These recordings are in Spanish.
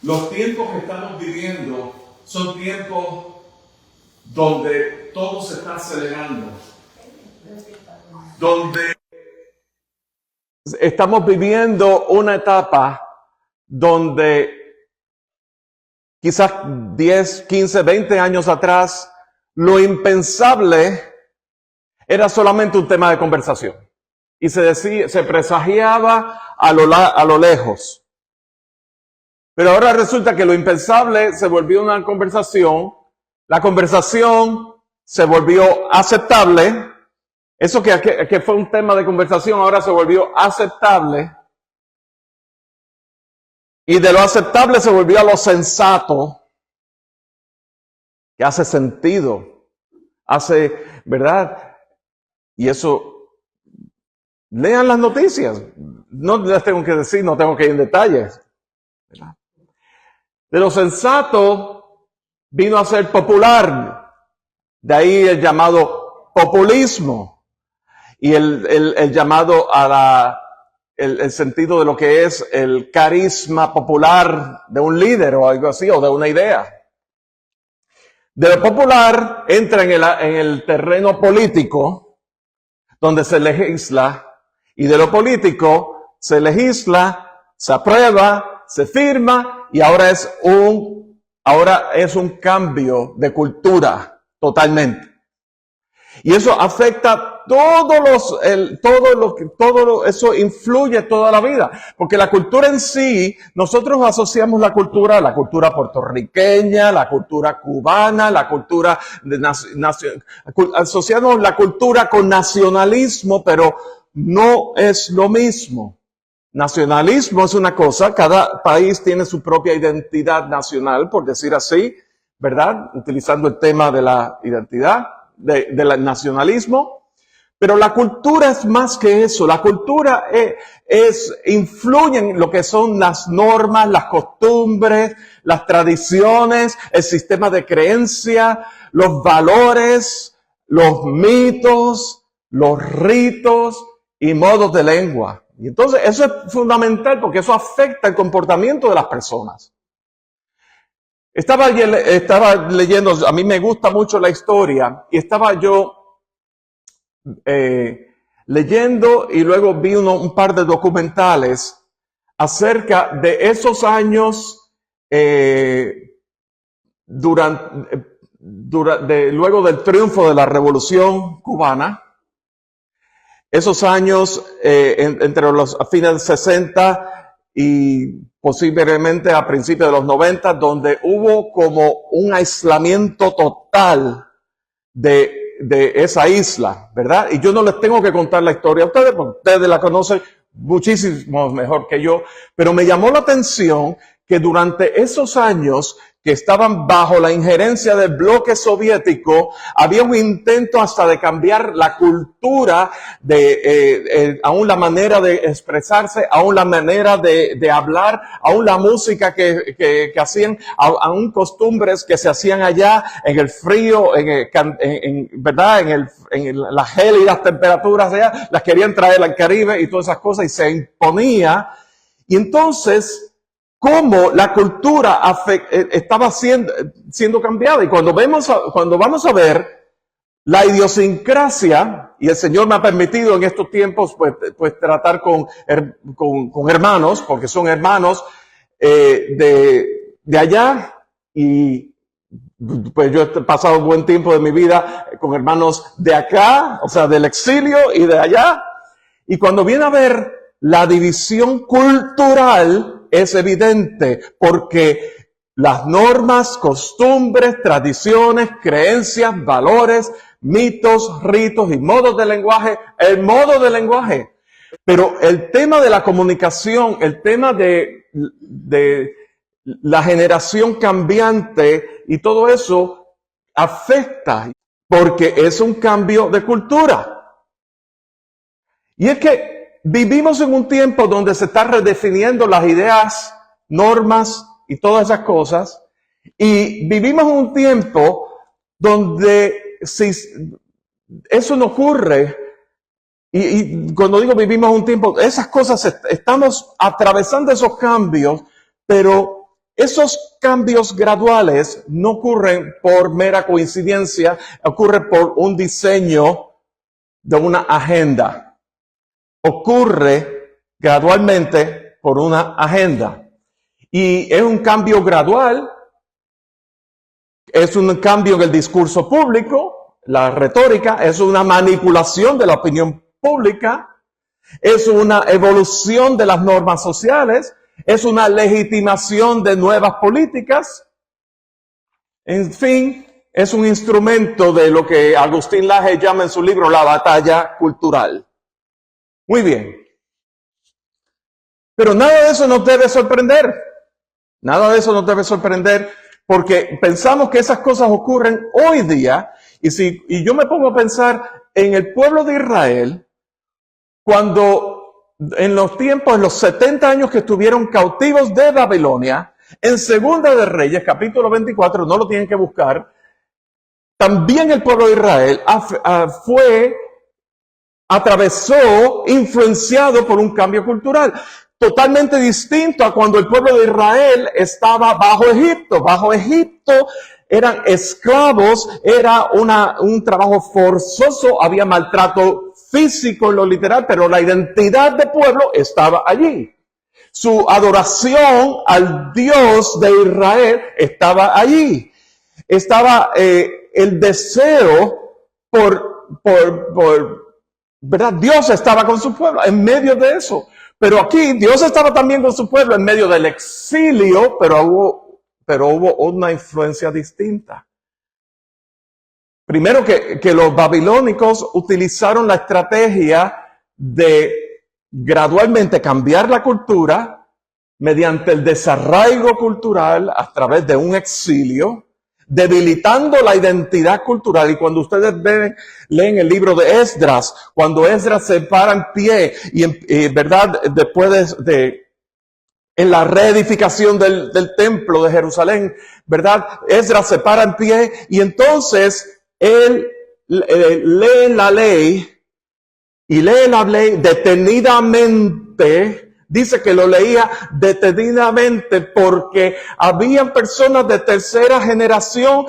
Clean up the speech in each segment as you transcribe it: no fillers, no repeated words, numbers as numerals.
Los tiempos que estamos viviendo son tiempos donde todo se está acelerando, donde estamos viviendo una etapa donde quizás 10, 15, 20 años atrás, lo impensable era solamente un tema de conversación. Y se presagiaba a lo lejos. Pero ahora resulta que lo impensable se volvió una conversación, la conversación se volvió aceptable, eso que fue un tema de conversación ahora se volvió aceptable, y de lo aceptable se volvió a lo sensato, que hace sentido, ¿verdad? Y eso, lean las noticias, no les tengo que decir, no tengo que ir en detalles, ¿verdad? De lo sensato vino a ser popular, de ahí el llamado populismo y el llamado a el sentido de lo que es el carisma popular de un líder o algo así, o de una idea. De lo popular entra en el terreno político, donde se legisla, y de lo político se legisla, se aprueba, se firma, y ahora es un cambio de cultura totalmente. Y eso afecta eso influye toda la vida. Porque la cultura en sí, nosotros asociamos la cultura puertorriqueña, la cultura cubana, la cultura asociamos la cultura con nacionalismo, pero no es lo mismo. Nacionalismo es una cosa, cada país tiene su propia identidad nacional, por decir así, ¿verdad? Utilizando el tema de la identidad, del nacionalismo. Pero la cultura es más que eso. La cultura influye en lo que son las normas, las costumbres, las tradiciones, el sistema de creencia, los valores, los mitos, los ritos y modos de lengua. Y entonces eso es fundamental porque eso afecta el comportamiento de las personas. Estaba leyendo, a mí me gusta mucho la historia, y estaba yo leyendo y luego vi un par de documentales acerca de esos años luego del triunfo de la Revolución Cubana. Esos años entre a fines de 60 y posiblemente a principios de los 90, donde hubo como un aislamiento total de esa isla, ¿verdad? Y yo no les tengo que contar la historia a ustedes, porque ustedes la conocen muchísimo mejor que yo, pero me llamó la atención que durante esos años que estaban bajo la injerencia del bloque soviético, había un intento hasta de cambiar la cultura, aún la manera de expresarse, aún la manera de hablar, aún la música que hacían, aún costumbres que se hacían allá en el frío, ¿verdad? En las gélidas temperaturas allá, las querían traer al Caribe y todas esas cosas, y se imponía. Y entonces, cómo la cultura estaba siendo cambiada. Y cuando vamos a ver la idiosincrasia, y el Señor me ha permitido en estos tiempos pues tratar con hermanos, porque son hermanos de allá, y pues yo he pasado un buen tiempo de mi vida con hermanos de acá, o sea, del exilio y de allá. Y cuando viene a ver la división cultural, es evidente, porque las normas, costumbres, tradiciones, creencias, valores, mitos, ritos y modos de lenguaje, el modo de lenguaje. Pero el tema de la comunicación, el tema de la generación cambiante y todo eso afecta, porque es un cambio de cultura. Y es que vivimos en un tiempo donde se están redefiniendo las ideas, normas y todas esas cosas. Y vivimos en un tiempo donde si eso no ocurre, y cuando digo vivimos en un tiempo, esas cosas, estamos atravesando esos cambios, pero esos cambios graduales no ocurren por mera coincidencia, ocurre por un diseño de una agenda. Ocurre gradualmente por una agenda. Y es un cambio gradual, es un cambio en el discurso público, la retórica, es una manipulación de la opinión pública, es una evolución de las normas sociales, es una legitimación de nuevas políticas. En fin, es un instrumento de lo que Agustín Laje llama en su libro la batalla cultural. Muy bien. Pero nada de eso nos debe sorprender. Nada de eso nos debe sorprender porque pensamos que esas cosas ocurren hoy día. Y yo me pongo a pensar en el pueblo de Israel, cuando en los tiempos, en los 70 años que estuvieron cautivos de Babilonia, en Segunda de Reyes, capítulo 24, no lo tienen que buscar, también el pueblo de Israel atravesó, influenciado por un cambio cultural, totalmente distinto a cuando el pueblo de Israel estaba bajo Egipto. Bajo Egipto eran esclavos, era un trabajo forzoso, había maltrato físico en lo literal, pero la identidad de pueblo estaba allí. Su adoración al Dios de Israel estaba allí. Estaba el deseo ¿verdad? Dios estaba con su pueblo en medio de eso. Pero aquí Dios estaba también con su pueblo en medio del exilio, pero hubo una influencia distinta. Primero que los babilónicos utilizaron la estrategia de gradualmente cambiar la cultura mediante el desarraigo cultural a través de un exilio, debilitando la identidad cultural. Y cuando ustedes leen el libro de Esdras, cuando Esdras se para en pie y verdad, después en la reedificación del templo de Jerusalén, verdad, Esdras se para en pie y entonces él lee la ley y lee la ley detenidamente. Dice que lo leía detenidamente porque habían personas de tercera generación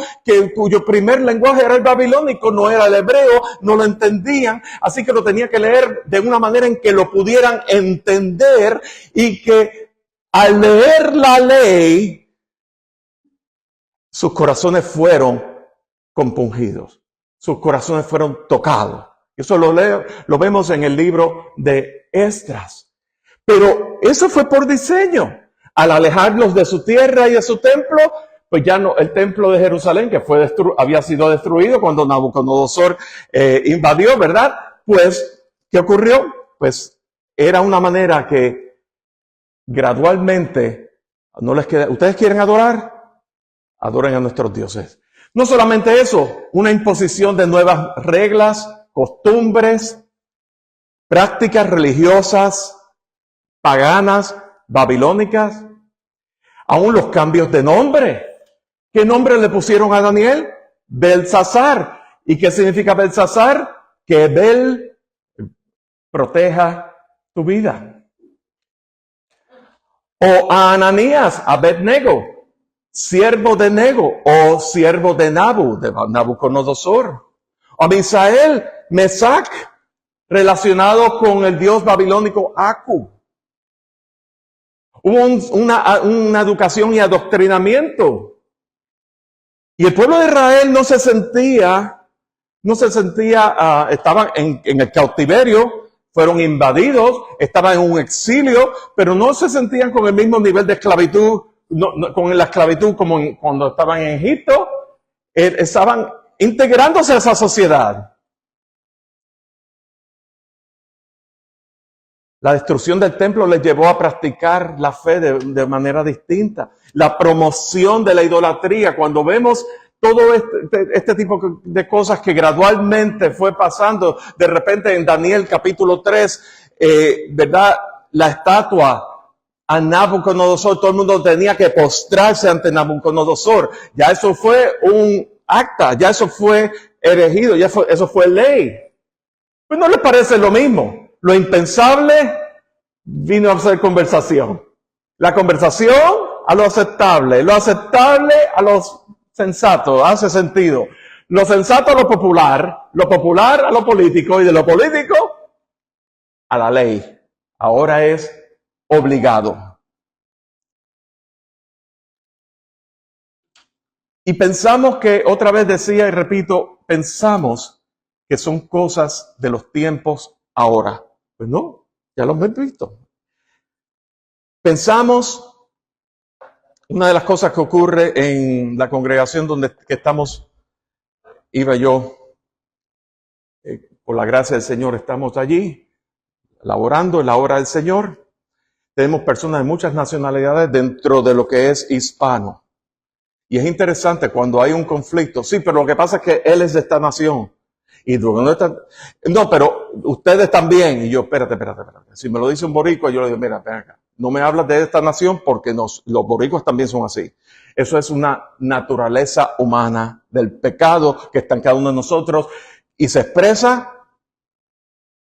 cuyo primer lenguaje era el babilónico, no era el hebreo, no lo entendían, así que lo tenía que leer de una manera en que lo pudieran entender y que al leer la ley, sus corazones fueron compungidos, sus corazones fueron tocados. Eso lo vemos en el libro de Esdras. Pero eso fue por diseño. Al alejarlos de su tierra y de su templo, pues ya no, el templo de Jerusalén, que había sido destruido cuando Nabucodonosor invadió, ¿verdad? Pues, ¿qué ocurrió? Pues era una manera que gradualmente no les queda. ¿Ustedes quieren adorar? Adoren a nuestros dioses. No solamente eso, una imposición de nuevas reglas, costumbres, prácticas religiosas, paganas, babilónicas, aún los cambios de nombre. ¿Qué nombre le pusieron a Daniel? Belsasar. ¿Y qué significa Belsasar? Que Bel proteja tu vida. O a Ananías, Abednego, siervo de Nego o siervo de Nabucodonosor. O a Misael, Mesac, relacionado con el dios babilónico Aku. Hubo una educación y adoctrinamiento. Y el pueblo de Israel no se sentía, estaban en el cautiverio, fueron invadidos, estaban en un exilio, pero no se sentían con el mismo nivel de esclavitud, con la esclavitud como cuando estaban en Egipto. Estaban integrándose a esa sociedad. La destrucción del templo les llevó a practicar la fe de manera distinta. La promoción de la idolatría. Cuando vemos todo este tipo de cosas que gradualmente fue pasando, de repente en Daniel capítulo 3, ¿verdad? La estatua a Nabucodonosor, todo el mundo tenía que postrarse ante Nabucodonosor. Ya eso fue un acta, ya eso fue erigido, eso fue ley. Pues no les parece lo mismo. Lo impensable vino a ser conversación. La conversación a lo aceptable a lo sensato, hace sentido. Lo sensato a lo popular a lo político y de lo político a la ley. Ahora es obligado. Y pensamos que, otra vez decía y repito, pensamos que son cosas de los tiempos ahora. Pues no, ya lo hemos visto. Pensamos, una de las cosas que ocurre en la congregación donde estamos, iba yo, por la gracia del Señor, estamos allí, laborando en la obra del Señor. Tenemos personas de muchas nacionalidades dentro de lo que es hispano. Y es interesante cuando hay un conflicto. Sí, pero lo que pasa es que él es de esta nación. Y no, pero ustedes también. Y yo, espérate. Si me lo dice un boricua, yo le digo, mira, ven acá. No me hablas de esta nación porque los boricuas también son así. Eso es una naturaleza humana del pecado que está en cada uno de nosotros y se expresa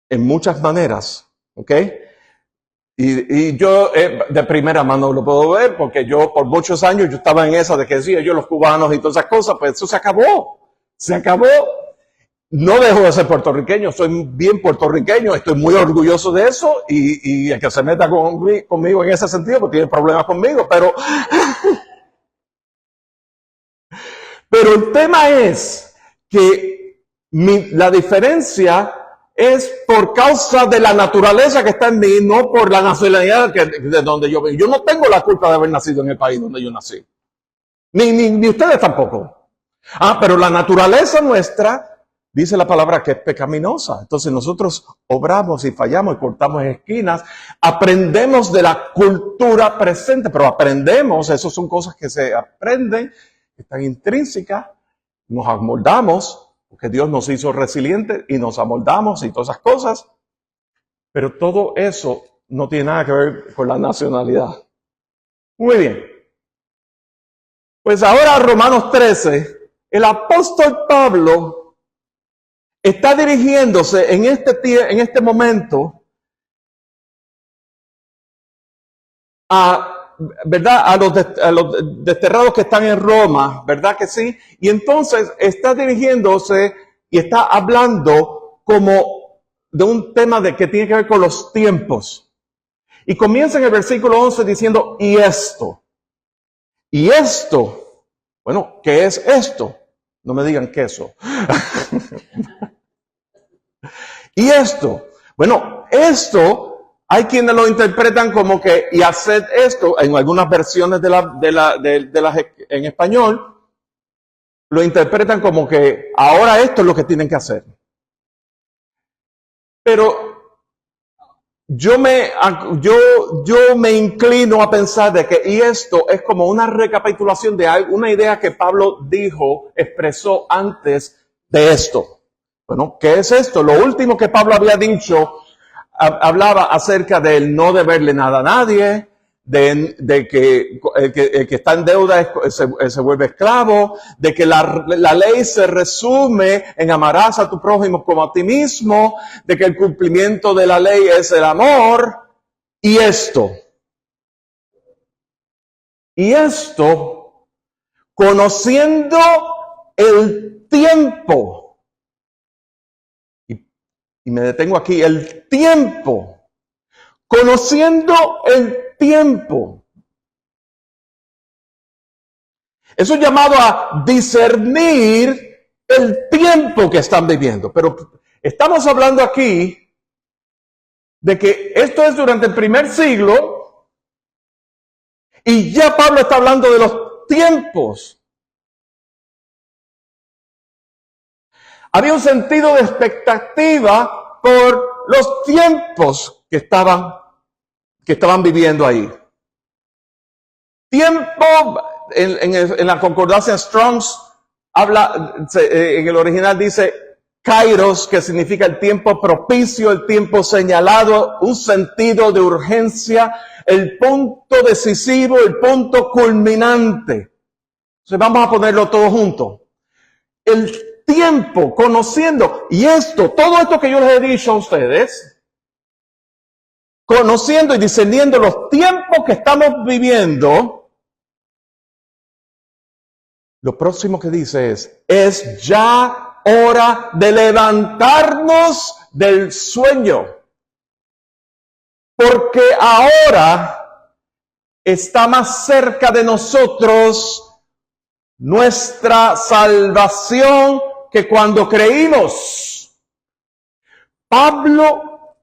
en muchas maneras, ¿ok? Y yo de primera mano lo puedo ver porque yo por muchos años yo estaba en esa de que decía yo los cubanos y todas esas cosas, pues eso se acabó. No dejo de ser puertorriqueño, soy bien puertorriqueño, estoy muy orgulloso de eso y el que se meta conmigo en ese sentido pues tiene problemas conmigo, pero el tema es que la diferencia es por causa de la naturaleza que está en mí, no por la nacionalidad de donde yo vengo. Yo no tengo la culpa de haber nacido en el país donde yo nací, ni ustedes tampoco. Pero la naturaleza nuestra dice la palabra que es pecaminosa. Entonces nosotros obramos y fallamos y cortamos esquinas. Aprendemos de la cultura presente, pero aprendemos, eso son cosas que se aprenden, que están intrínsecas. Nos amoldamos, porque Dios nos hizo resilientes y nos amoldamos y todas esas cosas. Pero todo eso no tiene nada que ver con la nacionalidad. Muy bien. Pues ahora Romanos 13, el apóstol Pablo está dirigiéndose en este momento ¿verdad? A los desterrados que están en Roma, ¿verdad que sí? Y entonces está dirigiéndose y está hablando como de un tema que tiene que ver con los tiempos. Y comienza en el versículo 11 diciendo, y esto, bueno, ¿qué es esto? No me digan queso. Y esto, bueno, esto, hay quienes lo interpretan como que, y haced esto, en algunas versiones en español, lo interpretan como que ahora esto es lo que tienen que hacer. Pero yo me inclino a pensar de que, y esto es como una recapitulación de una idea que Pablo expresó antes de esto. Bueno, ¿qué es esto? Lo último que Pablo había dicho, hablaba acerca del no deberle nada a nadie, de que el que está en deuda se vuelve esclavo, de que la ley se resume en amarás a tu prójimo como a ti mismo, de que el cumplimiento de la ley es el amor, y esto, conociendo el tiempo. Y me detengo aquí, el tiempo. Conociendo el tiempo. Eso es llamado a discernir el tiempo que están viviendo. Pero estamos hablando aquí de que esto es durante el primer siglo y ya Pablo está hablando de los tiempos. Había un sentido de expectativa por los tiempos que estaban viviendo ahí. Tiempo, en la concordancia Strong's, en el original dice kairos, que significa el tiempo propicio, el tiempo señalado, un sentido de urgencia, el punto decisivo, el punto culminante. Entonces vamos a ponerlo todo junto. El tiempo, conociendo, y todo esto que yo les he dicho a ustedes, conociendo y discerniendo los tiempos que estamos viviendo, lo próximo que dice es ya hora de levantarnos del sueño, porque ahora está más cerca de nosotros nuestra salvación que cuando creímos. Pablo,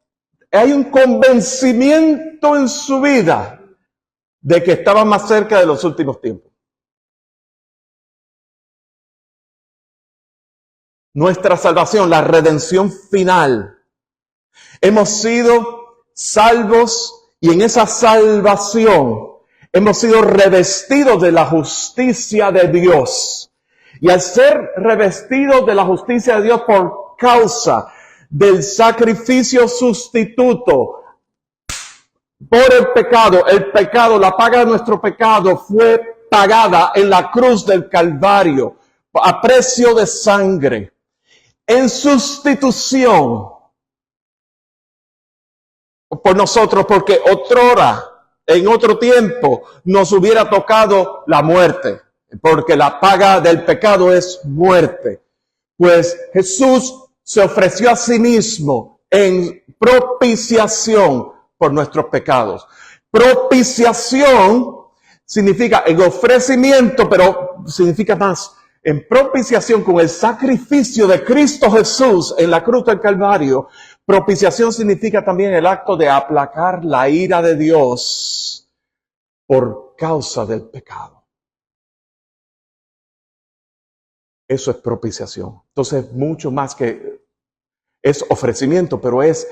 hay un convencimiento en su vida de que estaba más cerca de los últimos tiempos. Nuestra salvación, la redención final. Hemos sido salvos y en esa salvación hemos sido revestidos de la justicia de Dios. Y al ser revestidos de la justicia de Dios por causa del sacrificio sustituto por el pecado, la paga de nuestro pecado fue pagada en la cruz del Calvario a precio de sangre. En sustitución por nosotros, porque otrora, en otro tiempo, nos hubiera tocado la muerte, porque la paga del pecado es muerte. Pues Jesús se ofreció a sí mismo en propiciación por nuestros pecados. Propiciación significa en ofrecimiento, pero significa más. En propiciación, con el sacrificio de Cristo Jesús en la cruz del Calvario, propiciación significa también el acto de aplacar la ira de Dios por causa del pecado. Eso es propiciación. Entonces, mucho más que es ofrecimiento, pero es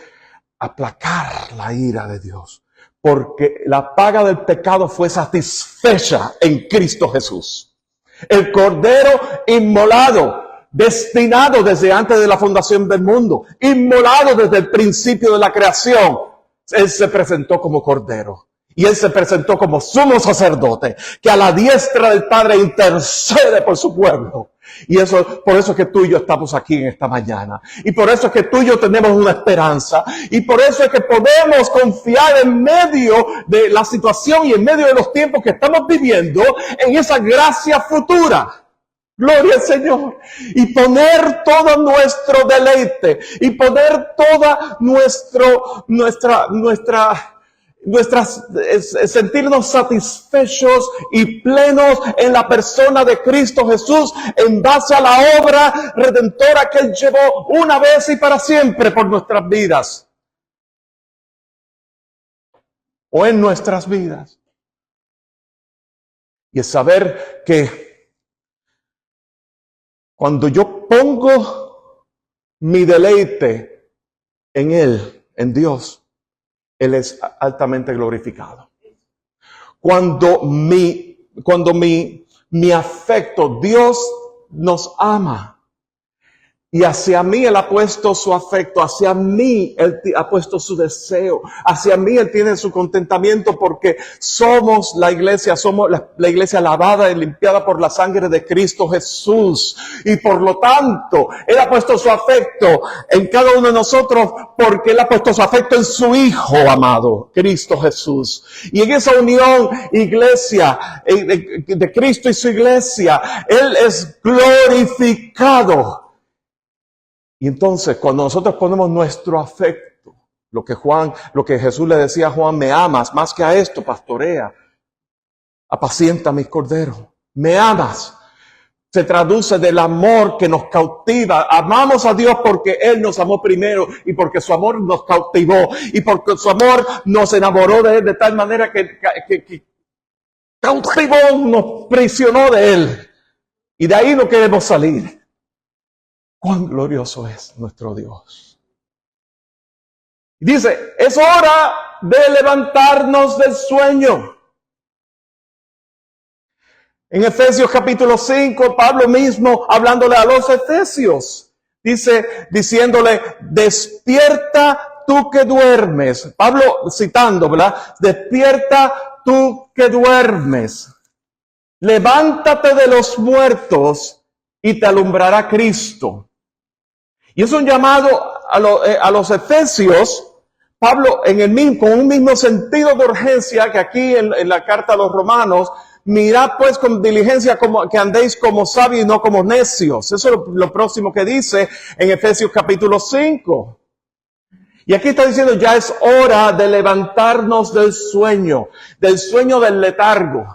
aplacar la ira de Dios. Porque la paga del pecado fue satisfecha en Cristo Jesús. El Cordero inmolado, destinado desde antes de la fundación del mundo, inmolado desde el principio de la creación. Él se presentó como Cordero. Y Él se presentó como sumo sacerdote, que a la diestra del Padre intercede por su pueblo. Y por eso es que tú y yo estamos aquí en esta mañana. Y por eso es que tú y yo tenemos una esperanza. Y por eso es que podemos confiar en medio de la situación y en medio de los tiempos que estamos viviendo en esa gracia futura. Gloria al Señor. Y poner todo nuestro deleite. Y poner toda sentirnos satisfechos y plenos en la persona de Cristo Jesús en base a la obra redentora que Él llevó una vez y para siempre por nuestras vidas o en nuestras vidas. Y es saber que cuando yo pongo mi deleite en Él, en Dios, Él es altamente glorificado. Cuando mi afecto, Dios nos ama. Y hacia mí Él ha puesto su afecto, hacia mí Él ha puesto su deseo, hacia mí Él tiene su contentamiento porque somos la iglesia lavada y limpiada por la sangre de Cristo Jesús. Y por lo tanto, Él ha puesto su afecto en cada uno de nosotros porque Él ha puesto su afecto en su Hijo amado, Cristo Jesús. Y en esa unión, iglesia, de Cristo y su iglesia, Él es glorificado. Y entonces, cuando nosotros ponemos nuestro afecto, lo que Jesús le decía a Juan, me amas, más que a esto, pastorea, apacienta mis corderos, me amas, se traduce del amor que nos cautiva. Amamos a Dios porque Él nos amó primero y porque su amor nos cautivó y porque su amor nos enamoró de Él de tal manera que cautivó, nos prisionó de Él. Y de ahí no queremos salir. Cuán glorioso es nuestro Dios. Dice, es hora de levantarnos del sueño. En Efesios capítulo 5, Pablo mismo hablándole a los efesios, diciéndole, despierta tú que duermes. Pablo citando, ¿verdad? Despierta tú que duermes. Levántate de los muertos y te alumbrará Cristo. Y es un llamado a los efesios, Pablo con un mismo sentido de urgencia que aquí en la carta a los romanos, mirad pues con diligencia como que andéis como sabios y no como necios. Eso es lo próximo que dice en Efesios capítulo 5. Y aquí está diciendo, ya es hora de levantarnos del sueño del letargo,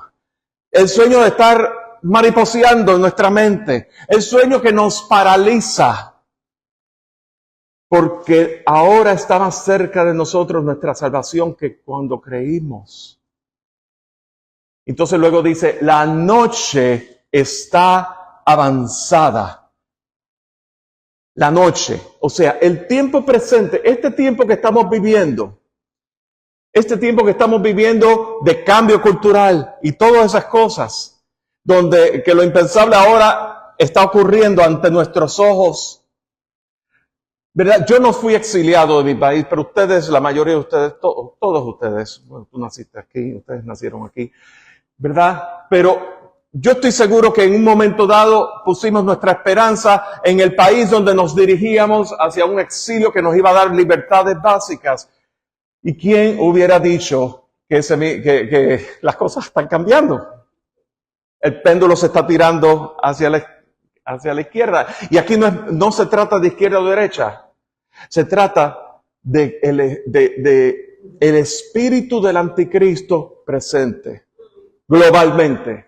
el sueño de estar mariposeando en nuestra mente, el sueño que nos paraliza, porque ahora está más cerca de nosotros nuestra salvación que cuando creímos. Entonces luego dice, la noche está avanzada. La noche, o sea, el tiempo presente, este tiempo que estamos viviendo de cambio cultural y todas esas cosas, donde que lo impensable ahora está ocurriendo ante nuestros ojos. ¿Verdad? Yo no fui exiliado de mi país, pero ustedes, la mayoría de ustedes, todos ustedes, bueno, tú naciste aquí, ustedes nacieron aquí, ¿verdad? Pero yo estoy seguro que en un momento dado pusimos nuestra esperanza en el país donde nos dirigíamos hacia un exilio que nos iba a dar libertades básicas. ¿Y quién hubiera dicho que las cosas están cambiando? El péndulo se está tirando hacia la izquierda. Y aquí no se trata de izquierda o derecha. Se trata de el espíritu del anticristo presente, globalmente.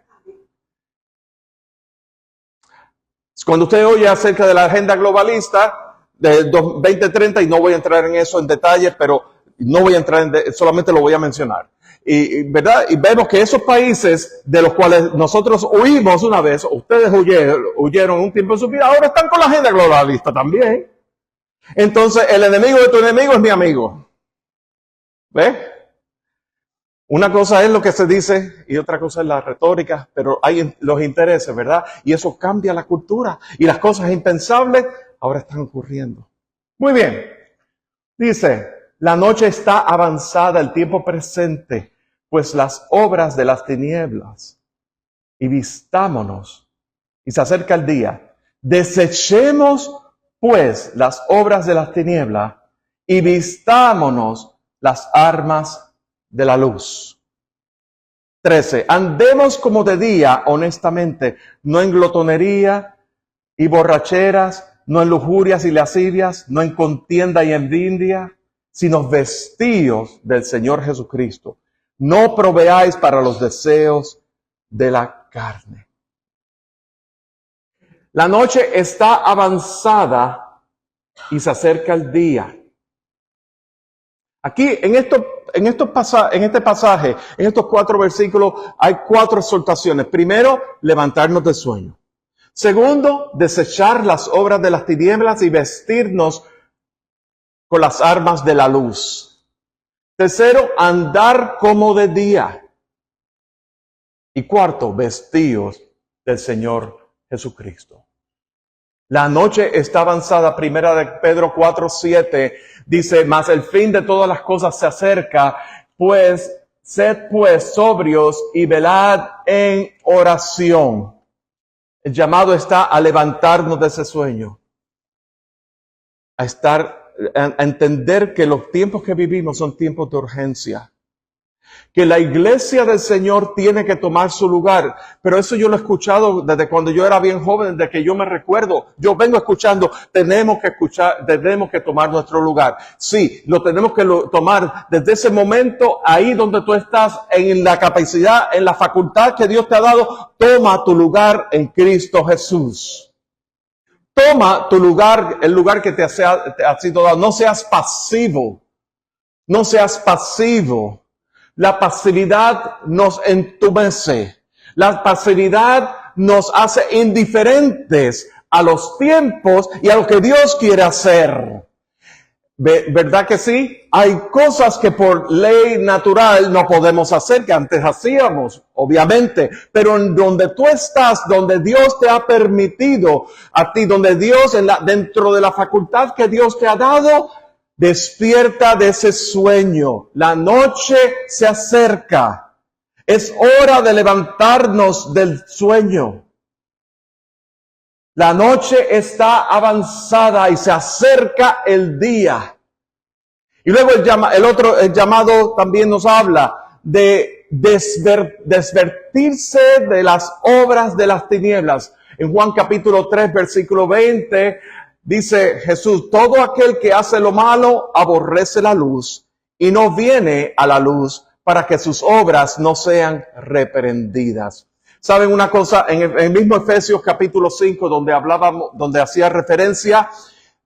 Cuando usted oye acerca de la agenda globalista de 2030, y no voy a entrar en eso en detalle, pero no voy a entrar solamente lo voy a mencionar. ¿Verdad? Y vemos que esos países de los cuales nosotros huimos una vez, ustedes huyeron un tiempo en su vida, ahora están con la agenda globalista también. Entonces, el enemigo de tu enemigo es mi amigo. ¿Ves? Una cosa es lo que se dice y otra cosa es la retórica, pero hay los intereses, ¿verdad? Y eso cambia la cultura y las cosas impensables ahora están ocurriendo. Muy bien. Dice, la noche está avanzada, el tiempo presente, pues las obras de las tinieblas. Y vistámonos. Y se acerca el día. Desechemos, pues, las obras de las tinieblas y vistámonos las armas de la luz. 13. Andemos como de día, honestamente, no en glotonería y borracheras, no en lujurias y lascivias, no en contienda y envidia, sino vestidos del Señor Jesucristo. No proveáis para los deseos de la carne. La noche está avanzada y se acerca el día. Aquí, en este pasaje, en estos 4 versículos, hay 4 exhortaciones. Primero, levantarnos del sueño. Segundo, desechar las obras de las tinieblas y vestirnos con las armas de la luz. Tercero, andar como de día. Y cuarto, vestidos del Señor Jesucristo. La noche está avanzada, primera de Pedro 4:7, dice, mas el fin de todas las cosas se acerca, pues, sed pues sobrios y velad en oración. El llamado está a levantarnos de ese sueño, a entender que los tiempos que vivimos son tiempos de urgencia. Que la iglesia del Señor tiene que tomar su lugar. Pero eso yo lo he escuchado desde cuando yo era bien joven, desde que yo me recuerdo. Yo vengo escuchando, tenemos que tomar nuestro lugar. Sí, lo tenemos que tomar desde ese momento, ahí donde tú estás, en la capacidad, en la facultad que Dios te ha dado. Toma tu lugar en Cristo Jesús. Toma tu lugar, el lugar que te ha sido dado. No seas pasivo. No seas pasivo. La pasividad nos entumece. La pasividad nos hace indiferentes a los tiempos y a lo que Dios quiere hacer. ¿Verdad que sí? Hay cosas que por ley natural no podemos hacer, que antes hacíamos, obviamente. Pero en donde tú estás, donde Dios te ha permitido a ti, donde Dios, dentro de la facultad que Dios te ha dado, despierta de ese sueño. La noche se acerca. Es hora de levantarnos del sueño. La noche está avanzada y se acerca el día. Y luego el llamado también nos habla de desvertirse de las obras de las tinieblas. En Juan capítulo 3, versículo 20, dice Jesús, todo aquel que hace lo malo aborrece la luz y no viene a la luz para que sus obras no sean reprendidas. ¿Saben una cosa? En el mismo Efesios capítulo 5, donde hacía referencia,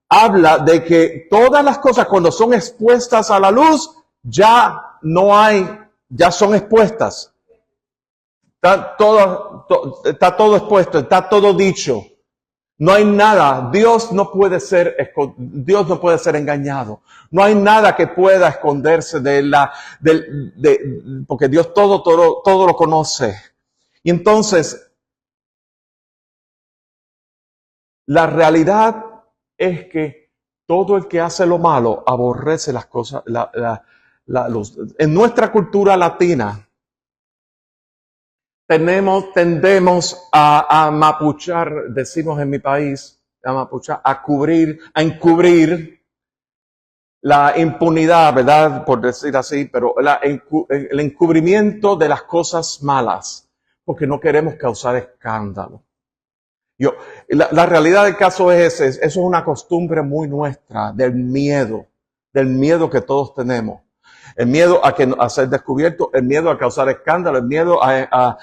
habla de que todas las cosas cuando son expuestas a la luz, ya son expuestas. Está todo expuesto, está todo dicho. No hay nada. Dios no puede ser engañado. No hay nada que pueda esconderse porque Dios todo lo conoce. Y entonces, la realidad es que todo el que hace lo malo aborrece las cosas, en nuestra cultura latina, tendemos a mapuchar, decimos en mi país, a encubrir la impunidad, ¿verdad? Por decir así, pero el encubrimiento de las cosas malas, porque no queremos causar escándalo. La realidad del caso es eso es una costumbre muy nuestra, del miedo que todos tenemos. El miedo a ser descubierto, el miedo a causar escándalo, el miedo a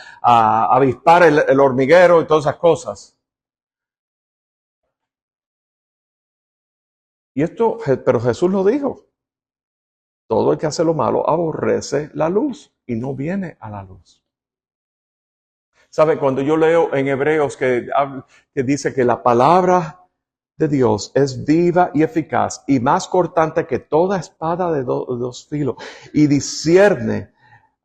avispar el hormiguero y todas esas cosas. Pero Jesús lo dijo. Todo el que hace lo malo aborrece la luz y no viene a la luz. ¿Sabe? Cuando yo leo en Hebreos que dice que la palabra de Dios es viva y eficaz y más cortante que toda espada de dos filos y discierne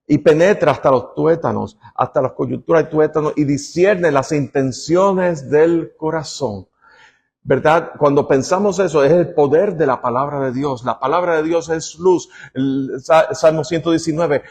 y penetra hasta los tuétanos, hasta las coyunturas de tuétanos y discierne las intenciones del corazón. ¿Verdad? Cuando pensamos eso, es el poder de la palabra de Dios. La palabra de Dios es luz. El Salmo 119,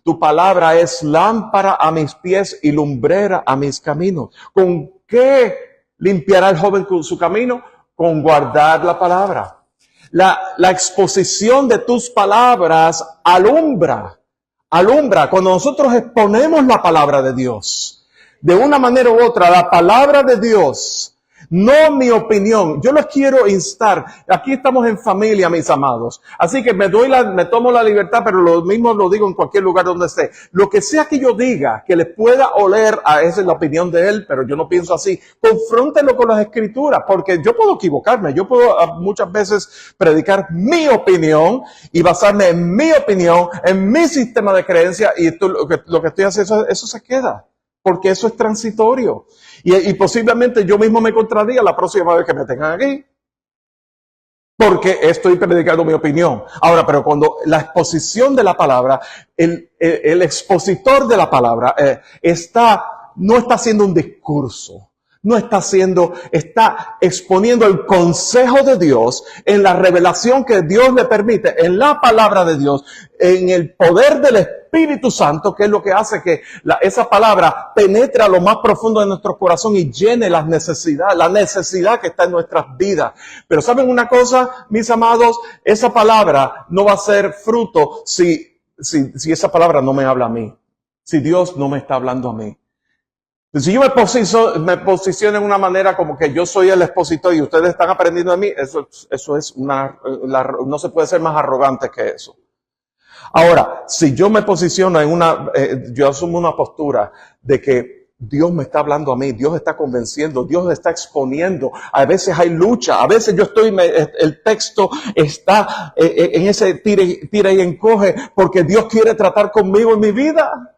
tu palabra es lámpara a mis pies y lumbrera a mis caminos. ¿Con qué limpiará el joven con su camino? Con guardar la palabra. La exposición de tus palabras alumbra. Cuando nosotros exponemos la palabra de Dios, de una manera u otra, la palabra de Dios, no mi opinión. Yo los quiero instar. Aquí estamos en familia, mis amados. Así que me tomo la libertad, pero lo mismo lo digo en cualquier lugar donde esté. Lo que sea que yo diga, que les pueda oler, esa es la opinión de él, pero yo no pienso así. Confróntenlo con las escrituras, porque yo puedo equivocarme. Yo puedo muchas veces predicar mi opinión y basarme en mi opinión, en mi sistema de creencia, y lo que estoy haciendo, eso se queda. Porque eso es transitorio. Y posiblemente yo mismo me contradiga la próxima vez que me tengan aquí. Porque estoy predicando mi opinión. Ahora, pero cuando la exposición de la palabra, el expositor de la palabra no está haciendo un discurso. Está exponiendo el consejo de Dios en la revelación que Dios le permite, en la palabra de Dios, en el poder del Espíritu Santo, que es lo que hace que esa palabra penetre a lo más profundo de nuestro corazón y llene la necesidad que está en nuestras vidas. Pero ¿saben una cosa, mis amados? Esa palabra no va a ser fruto si esa palabra no me habla a mí, si Dios no me está hablando a mí. Si yo me posiciono en una manera como que yo soy el expositor y ustedes están aprendiendo de mí, eso es no se puede ser más arrogante que eso. Ahora, si yo me posiciono yo asumo una postura de que Dios me está hablando a mí, Dios está convenciendo, Dios está exponiendo. A veces hay lucha, a veces el texto está en ese tira y encoge porque Dios quiere tratar conmigo en mi vida.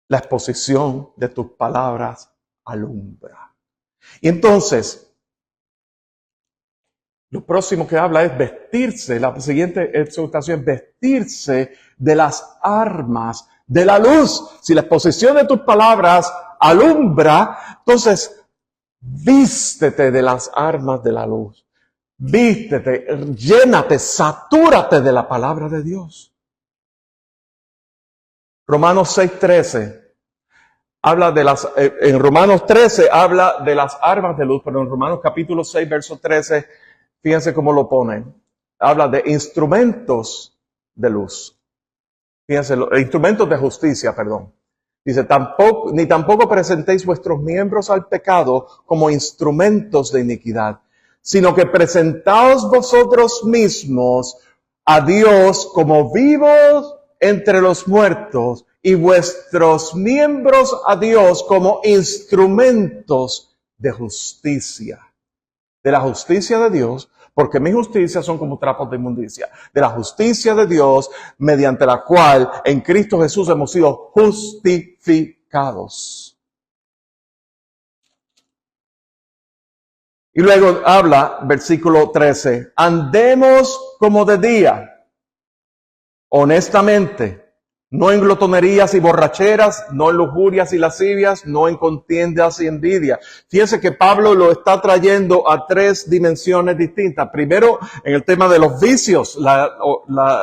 La exposición de tus palabras alumbra. Y entonces, lo próximo que habla es vestirse. La siguiente exhortación es vestirse de las armas de la luz. Si la exposición de tus palabras alumbra, entonces vístete de las armas de la luz. Vístete, llénate, satúrate de la palabra de Dios. Romanos 6:13 habla en Romanos 13 habla de las armas de luz, pero en Romanos capítulo 6, verso 13, fíjense cómo lo ponen. Habla de instrumentos de luz. Fíjense, instrumentos de justicia, perdón. Dice, ni tampoco presentéis vuestros miembros al pecado como instrumentos de iniquidad, sino que presentaos vosotros mismos a Dios como vivos entre los muertos y vuestros miembros a Dios como instrumentos de justicia. De la justicia de Dios, porque mis justicias son como trapos de inmundicia. De la justicia de Dios, mediante la cual en Cristo Jesús hemos sido justificados. Y luego habla, versículo 13, andemos como de día, honestamente, no en glotonerías y borracheras, no en lujurias y lascivias, no en contiendas y envidia. Fíjense que Pablo lo está trayendo a tres dimensiones distintas. Primero, en el tema de los vicios, la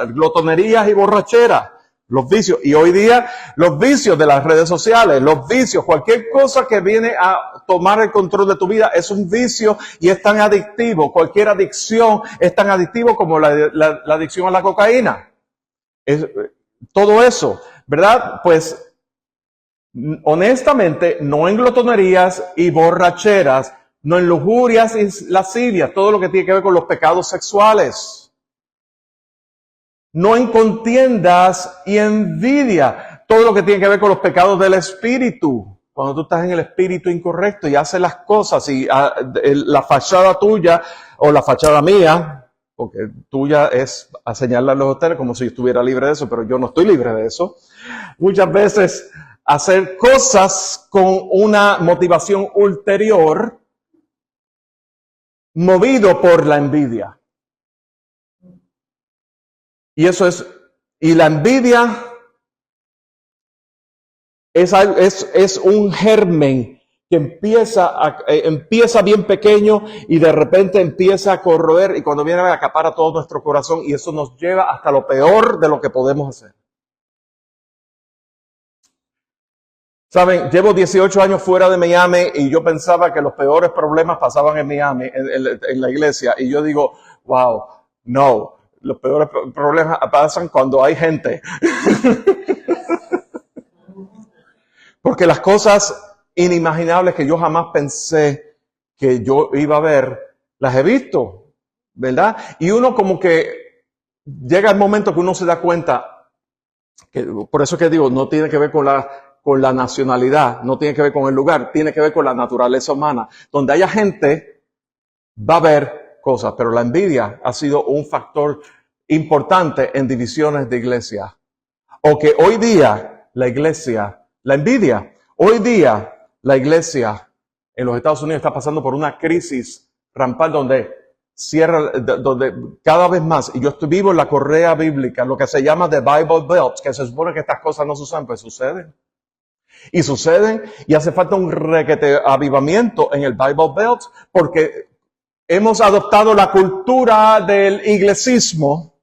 glotonerías y borracheras, los vicios. Y hoy día, los vicios de las redes sociales, los vicios, cualquier cosa que viene a tomar el control de tu vida es un vicio y es tan adictivo. Cualquier adicción es tan adictivo como la adicción a la cocaína. Todo eso, ¿verdad? Pues, honestamente, no en glotonerías y borracheras, no en lujurias y lascivias, todo lo que tiene que ver con los pecados sexuales. No en contiendas y envidia, todo lo que tiene que ver con los pecados del espíritu. Cuando tú estás en el espíritu incorrecto y haces las cosas y la fachada tuya o la fachada mía, porque tuya es a señalar a los hoteles como si estuviera libre de eso, pero yo no estoy libre de eso. Muchas veces hacer cosas con una motivación ulterior, movido por la envidia. Y la envidia es un germen que empieza bien pequeño y de repente empieza a corroer y cuando viene a acapar todo nuestro corazón y eso nos lleva hasta lo peor de lo que podemos hacer. Saben, llevo 18 años fuera de Miami y yo pensaba que los peores problemas pasaban en Miami, en la iglesia. Y yo digo, wow, no, los peores problemas pasan cuando hay gente. Porque las cosas inimaginables que yo jamás pensé que yo iba a ver, las he visto, ¿verdad? Y uno como que llega el momento que uno se da cuenta, que por eso que digo, no tiene que ver con la nacionalidad, no tiene que ver con el lugar, tiene que ver con la naturaleza humana. Donde haya gente, va a haber cosas, pero la envidia ha sido un factor importante en divisiones de iglesia. O que hoy día la envidia, hoy día la iglesia en los Estados Unidos está pasando por una crisis rampal donde cada vez más, y yo vivo en la correa bíblica, lo que se llama The Bible Belt, que se supone que estas cosas no suceden, pues suceden. Y suceden, y hace falta un requete avivamiento en el Bible Belt, porque hemos adoptado la cultura del iglesismo.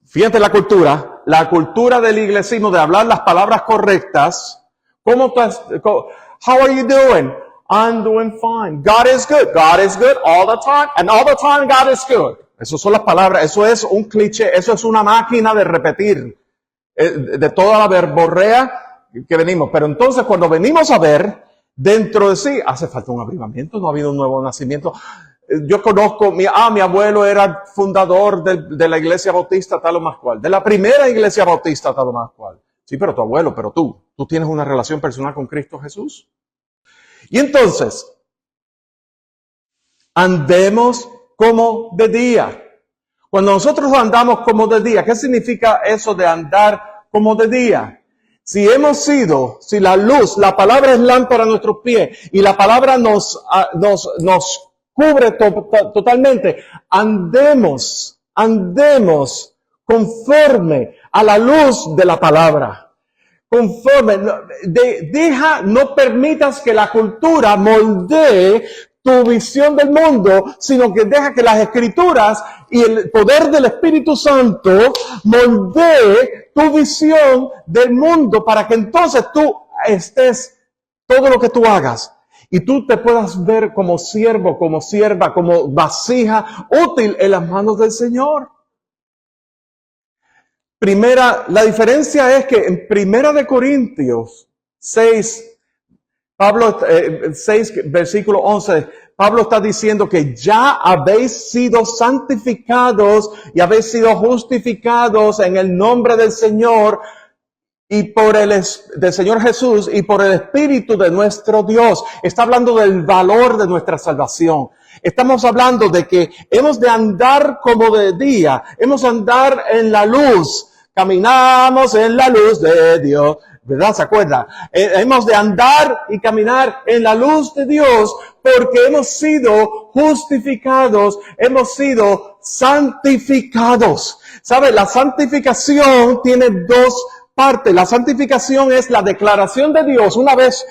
Fíjate la cultura del iglesismo de hablar las palabras correctas. How are you doing? I'm doing fine. God is good. God is good all the time. And all the time God is good. Esas son las palabras. Eso es un cliché. Eso es una máquina de repetir. De toda la verborrea que venimos. Pero entonces cuando venimos a ver, dentro de sí, hace falta un avivamiento. No ha habido un nuevo nacimiento. Yo conozco, mi abuelo era fundador de la iglesia bautista tal o más cual. De la primera iglesia bautista tal o más cual. Sí, pero tu abuelo, pero tú tienes una relación personal con Cristo Jesús. Y entonces, andemos como de día. Cuando nosotros andamos como de día, ¿qué significa eso de andar como de día? Si la luz, la palabra es lámpara a nuestros pies y la palabra nos cubre totalmente, andemos conforme a la luz de la palabra. No permitas que la cultura moldee tu visión del mundo, sino que deja que las escrituras y el poder del Espíritu Santo moldee tu visión del mundo para que entonces tú estés, todo lo que tú hagas, y tú te puedas ver como siervo, como sierva, como vasija útil en las manos del Señor. La diferencia es que en Primera de Corintios 6, 6, versículo 11, Pablo está diciendo que ya habéis sido santificados y habéis sido justificados en el nombre del Señor y del Señor Jesús y por el Espíritu de nuestro Dios. Está hablando del valor de nuestra salvación. Estamos hablando de que hemos de andar como de día, hemos de andar en la luz, caminamos en la luz de Dios. ¿Verdad? ¿Se acuerda? Hemos de andar y caminar en la luz de Dios porque hemos sido justificados, hemos sido santificados. ¿Sabe? La santificación tiene dos partes. La santificación es la declaración de Dios. Una vez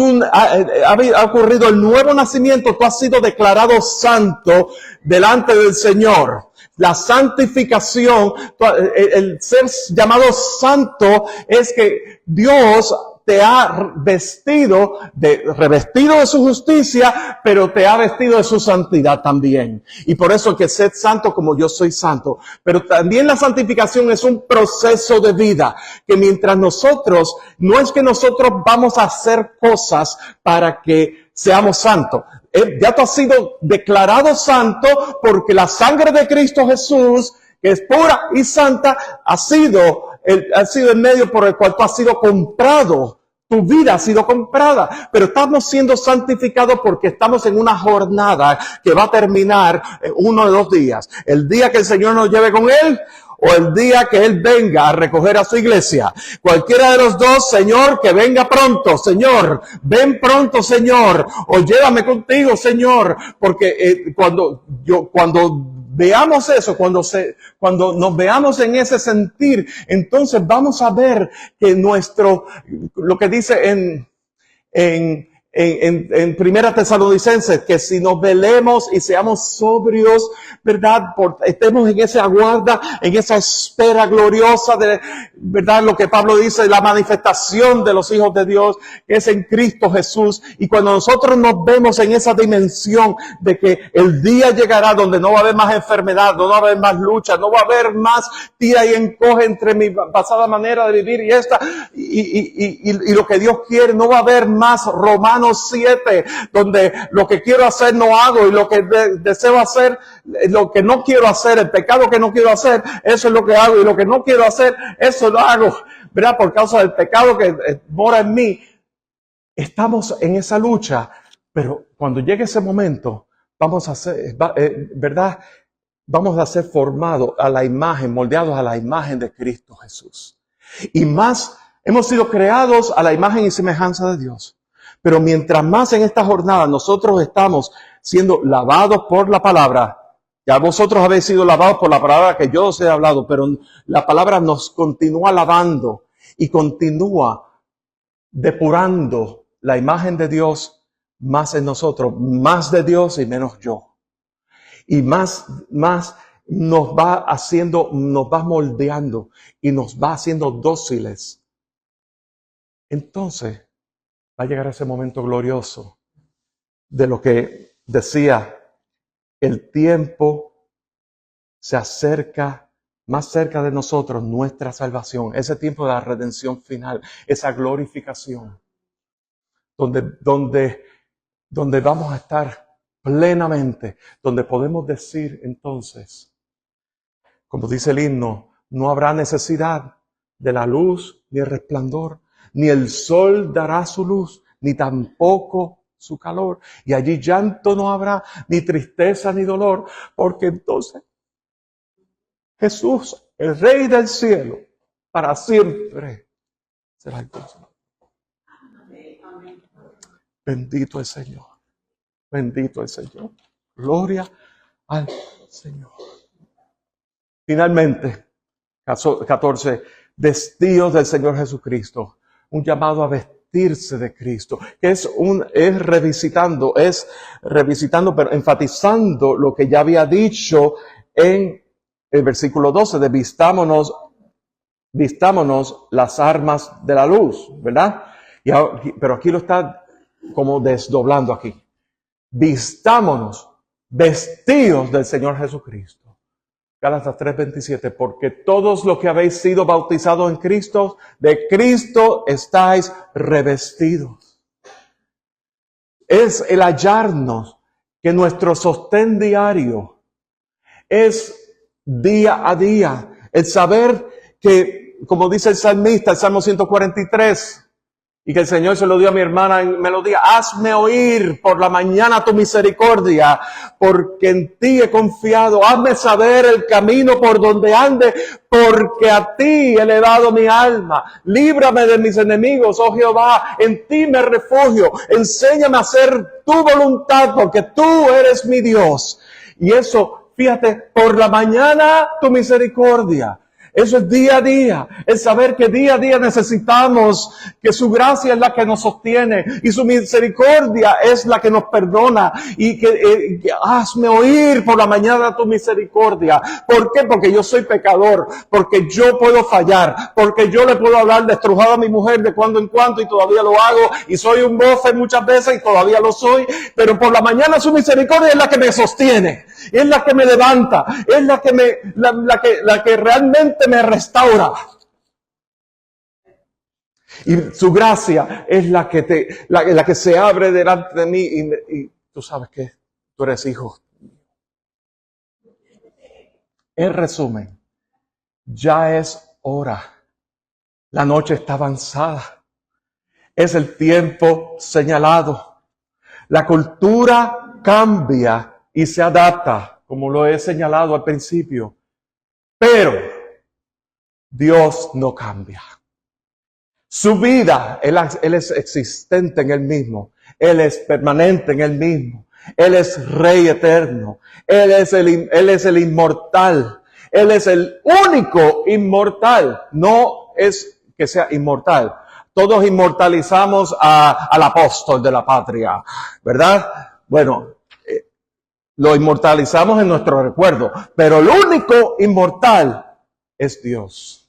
ha ocurrido el nuevo nacimiento, tú has sido declarado santo delante del Señor. La santificación, el ser llamado santo es que Dios te ha revestido de su justicia, pero te ha vestido de su santidad también. Y por eso que sed santo como yo soy santo. Pero también la santificación es un proceso de vida, que mientras nosotros, no es que nosotros vamos a hacer cosas para que seamos santos. Ya tú has sido declarado santo porque la sangre de Cristo Jesús, que es pura y santa, ha sido el medio por el cual tú has sido comprado. Tu vida ha sido comprada, pero estamos siendo santificados porque estamos en una jornada que va a terminar 1 de 2 días. El día que el Señor nos lleve con Él, o el día que Él venga a recoger a su iglesia. Cualquiera de los dos, Señor, que venga pronto, Señor, ven pronto, Señor, o llévame contigo, Señor, porque cuando veamos eso, cuando nos veamos en ese sentir, entonces vamos a ver que lo que dice en Primera Tesalonicenses, que si nos velemos y seamos sobrios, ¿verdad? Estemos en esa guarda, en esa espera gloriosa de, ¿verdad? Lo que Pablo dice, la manifestación de los hijos de Dios, que es en Cristo Jesús. Y cuando nosotros nos vemos en esa dimensión de que el día llegará donde no va a haber más enfermedad, no va a haber más lucha, no va a haber más tira y encoge entre mi pasada manera de vivir y esta, y lo que Dios quiere, no va a haber más Romanos 7, donde lo que quiero hacer no hago y lo que deseo hacer, lo que no quiero hacer, el pecado que no quiero hacer, eso es lo que hago, y lo que no quiero hacer, eso lo hago, ¿verdad? Por causa del pecado que mora en mí. Estamos en esa lucha, pero cuando llegue ese momento, vamos a ser, ¿verdad? Vamos a ser formados a la imagen, moldeados a la imagen de Cristo Jesús. Y más, hemos sido creados a la imagen y semejanza de Dios. Pero mientras más en esta jornada nosotros estamos siendo lavados por la palabra, ya vosotros habéis sido lavados por la palabra que yo os he hablado, pero la palabra nos continúa lavando y continúa depurando la imagen de Dios más en nosotros, más de Dios y menos yo. Y más nos va moldeando y nos va haciendo dóciles. Entonces, va a llegar ese momento glorioso de lo que decía, el tiempo se acerca, más cerca de nosotros, nuestra salvación, ese tiempo de la redención final, esa glorificación, donde vamos a estar plenamente, donde podemos decir entonces, como dice el himno, no habrá necesidad de la luz ni el resplandor, ni el sol dará su luz, ni tampoco su calor. Y allí llanto no habrá, ni tristeza ni dolor, porque entonces Jesús, el Rey del cielo, para siempre será el Consolador. Bendito el Señor. Bendito el Señor. Gloria al Señor. Finalmente, 14, vestidos del Señor Jesucristo. Un llamado a vestirse de Cristo, que es revisitando, pero enfatizando lo que ya había dicho en el versículo 12, de vistámonos las armas de la luz, ¿verdad? Pero aquí lo está como desdoblando aquí. Vistámonos, vestidos del Señor Jesucristo. Gálatas 3:27, porque todos los que habéis sido bautizados en Cristo, de Cristo estáis revestidos. Es el hallarnos que nuestro sostén diario es día a día. El saber que, como dice el salmista, el Salmo 143, y que el Señor se lo dio a mi hermana en melodía, hazme oír por la mañana tu misericordia, porque en ti he confiado. Hazme saber el camino por donde ande, porque a ti he elevado mi alma. Líbrame de mis enemigos, oh Jehová, en ti me refugio. Enséñame a hacer tu voluntad, porque tú eres mi Dios. Y eso, fíjate, por la mañana tu misericordia. Eso es día a día, el saber que día a día necesitamos que su gracia es la que nos sostiene y su misericordia es la que nos perdona, y que hazme oír por la mañana tu misericordia. ¿Por qué? Porque yo soy pecador, porque yo puedo fallar, porque yo le puedo hablar destrujado a mi mujer de cuando en cuando y todavía lo hago, y soy un bofe muchas veces y todavía lo soy, pero por la mañana su misericordia es la que me sostiene, es la que me levanta, es la que realmente me restaura. Y su gracia es la que se abre delante de mí y tú sabes que tú eres hijo. En resumen, ya es hora. La noche está avanzada. Es el tiempo señalado. La cultura cambia y se adapta, como lo he señalado al principio. Pero Dios no cambia. Su vida, Él es existente en Él mismo. Él es permanente en Él mismo. Él es Rey eterno. Él es el inmortal. Él es el único inmortal. No es que sea inmortal. Todos inmortalizamos al apóstol de la patria, ¿verdad? Bueno, lo inmortalizamos en nuestro recuerdo, pero el único inmortal es Dios.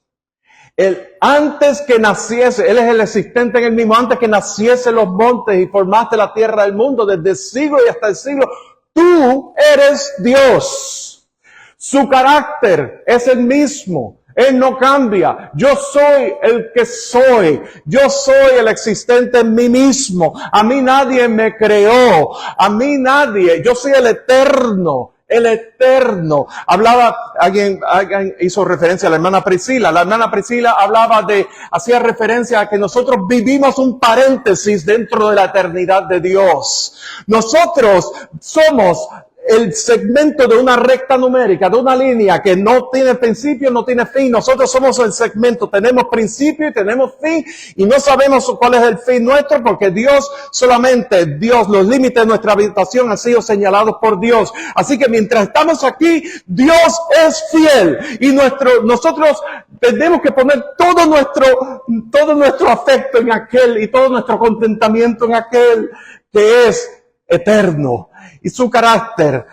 Él, antes que naciese, Él es el existente en Él mismo, antes que naciese los montes y formaste la tierra del mundo, desde el siglo y hasta el siglo, tú eres Dios. Su carácter es el mismo. Él no cambia. Yo soy el que soy. Yo soy el existente en mí mismo. A mí nadie me creó. A mí nadie. Yo soy el eterno. El eterno. Alguien hizo referencia a la hermana Priscila. La hermana Priscila hacía referencia a que nosotros vivimos un paréntesis dentro de la eternidad de Dios. Nosotros somos el segmento de una recta numérica, de una línea que no tiene principio, no tiene fin. Nosotros somos el segmento, tenemos principio y tenemos fin, y no sabemos cuál es el fin nuestro, porque Dios, los límites de nuestra habitación han sido señalados por Dios. Así que mientras estamos aquí, Dios es fiel, y nosotros tenemos que poner todo nuestro afecto en aquel, y todo nuestro contentamiento en aquel que es eterno. Y su carácter,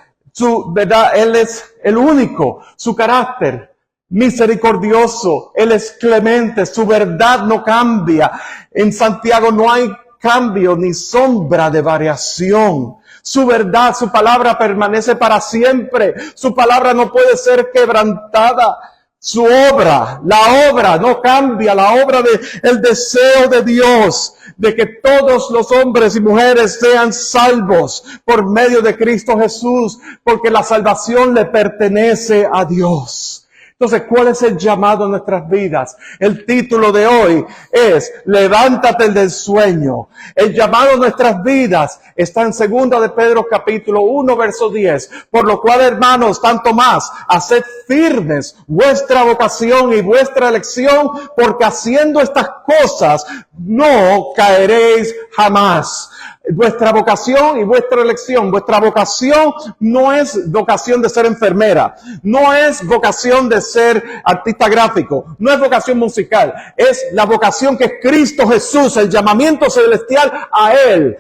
verdad, Él es el único. Su carácter misericordioso, Él es clemente, su verdad no cambia. En Santiago no hay cambio ni sombra de variación. Su verdad, su palabra permanece para siempre. Su palabra no puede ser quebrantada. Su obra, la obra no cambia, la obra el deseo de Dios de que todos los hombres y mujeres sean salvos por medio de Cristo Jesús, porque la salvación le pertenece a Dios. Entonces, ¿cuál es el llamado a nuestras vidas? El título de hoy es Levántate del sueño. El llamado a nuestras vidas está en 2 de Pedro capítulo 1 verso 10. Por lo cual, hermanos, tanto más, haced firmes vuestra vocación y vuestra elección, porque haciendo estas cosas no caeréis jamás. Vuestra vocación y vuestra elección. Vuestra vocación no es vocación de ser enfermera, no es vocación de ser artista gráfico, no es vocación musical, es la vocación que es Cristo Jesús, el llamamiento celestial a Él,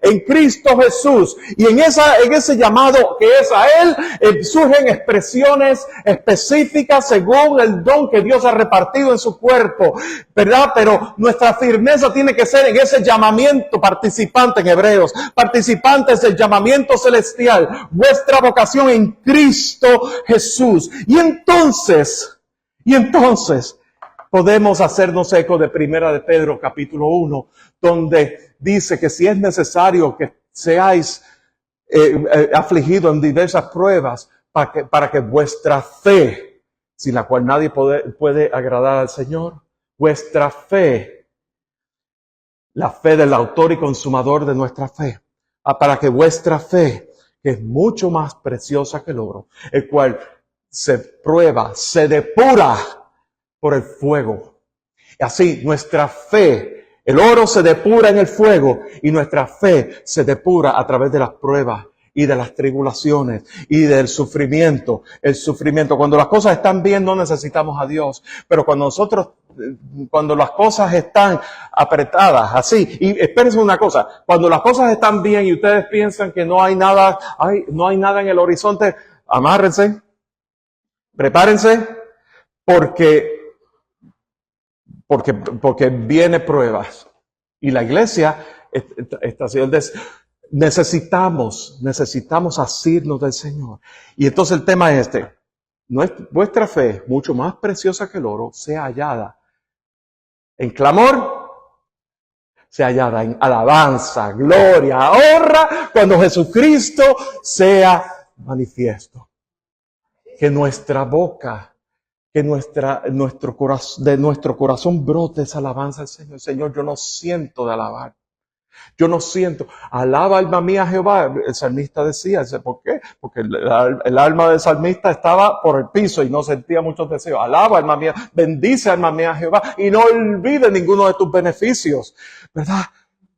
en Cristo Jesús. Y en ese llamado que es a Él, surgen expresiones específicas según el don que Dios ha repartido en su cuerpo, ¿verdad? Pero nuestra firmeza tiene que ser en ese llamamiento particular participantes en Hebreos, participantes del llamamiento celestial, vuestra vocación en Cristo Jesús. Y entonces, podemos hacernos eco de Primera de Pedro, capítulo 1, donde dice que si es necesario que seáis afligidos en diversas pruebas, para que vuestra fe, sin la cual nadie puede agradar al Señor, vuestra fe, la fe del autor y consumador de nuestra fe, para que vuestra fe, que es mucho más preciosa que el oro, el cual se prueba, se depura por el fuego. Y así nuestra fe, el oro se depura en el fuego y nuestra fe se depura a través de las pruebas y de las tribulaciones y del sufrimiento. El sufrimiento, cuando las cosas están bien no necesitamos a Dios, pero cuando las cosas están apretadas, así, y espérense una cosa, cuando las cosas están bien y ustedes piensan que no hay nada en el horizonte, amárrense, prepárense, porque viene pruebas. Y la iglesia está haciendo necesitamos asirnos del Señor. Y entonces el tema es vuestra fe, mucho más preciosa que el oro, sea hallada en clamor, sea hallada en alabanza, gloria, honra, cuando Jesucristo sea manifiesto. Que nuestra boca, que de nuestro corazón brote esa alabanza al Señor. Señor, yo no siento de alabar. Yo no siento. Alaba, alma mía, a Jehová. El salmista decía, ¿por qué? Porque el alma del salmista estaba por el piso y no sentía muchos deseos. Alaba, alma mía, bendice, alma mía, a Jehová. Y no olvide ninguno de tus beneficios. ¿Verdad?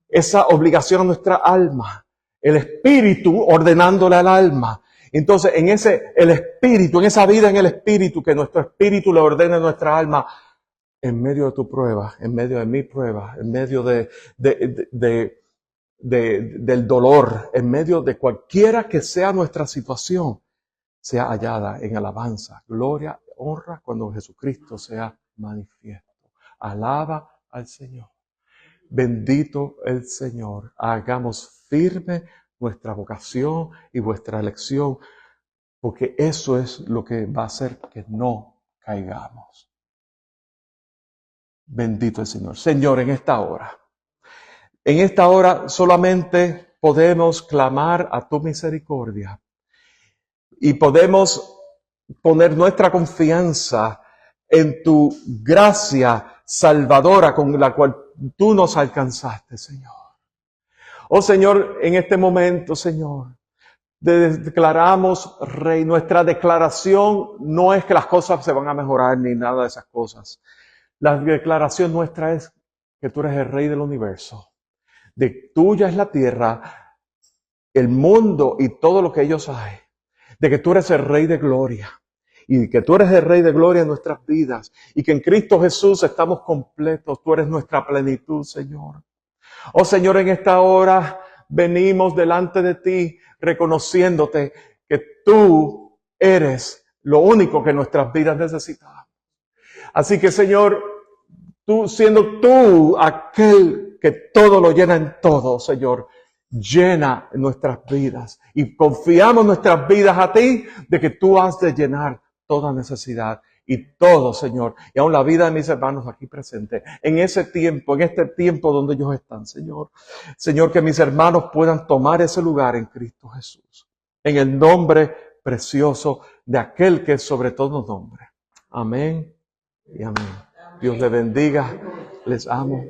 Esa obligación a nuestra alma. El espíritu ordenándole al alma. Entonces, en esa vida en el espíritu, que nuestro espíritu le ordene a nuestra alma, en medio de tu prueba, en medio de mi prueba, en medio del dolor, en medio de cualquiera que sea nuestra situación, sea hallada en alabanza, gloria, honra, cuando Jesucristo sea manifiesto. Alaba al Señor. Bendito el Señor. Hagamos firme nuestra vocación y vuestra elección, porque eso es lo que va a hacer que no caigamos. Bendito el Señor. Señor, en esta hora solamente podemos clamar a tu misericordia y podemos poner nuestra confianza en tu gracia salvadora con la cual tú nos alcanzaste, Señor. Oh Señor, en este momento, Señor, declaramos Rey. Nuestra declaración no es que las cosas se van a mejorar ni nada de esas cosas. La declaración nuestra es que tú eres el Rey del universo. De tuya es la tierra, el mundo y todo lo que ellos hay. De que tú eres el Rey de gloria. Y que tú eres el Rey de gloria en nuestras vidas. Y que en Cristo Jesús estamos completos. Tú eres nuestra plenitud, Señor. Oh Señor, en esta hora venimos delante de ti reconociéndote que tú eres lo único que nuestras vidas necesitamos. Así que Señor, siendo tú aquel que todo lo llena en todo, Señor, llena nuestras vidas y confiamos nuestras vidas a ti de que tú has de llenar toda necesidad y todo, Señor, y aún la vida de mis hermanos aquí presentes, en este tiempo donde ellos están, Señor. Señor, que mis hermanos puedan tomar ese lugar en Cristo Jesús, en el nombre precioso de aquel que es sobre todo nombre. Amén y amén. Dios les bendiga, les amo.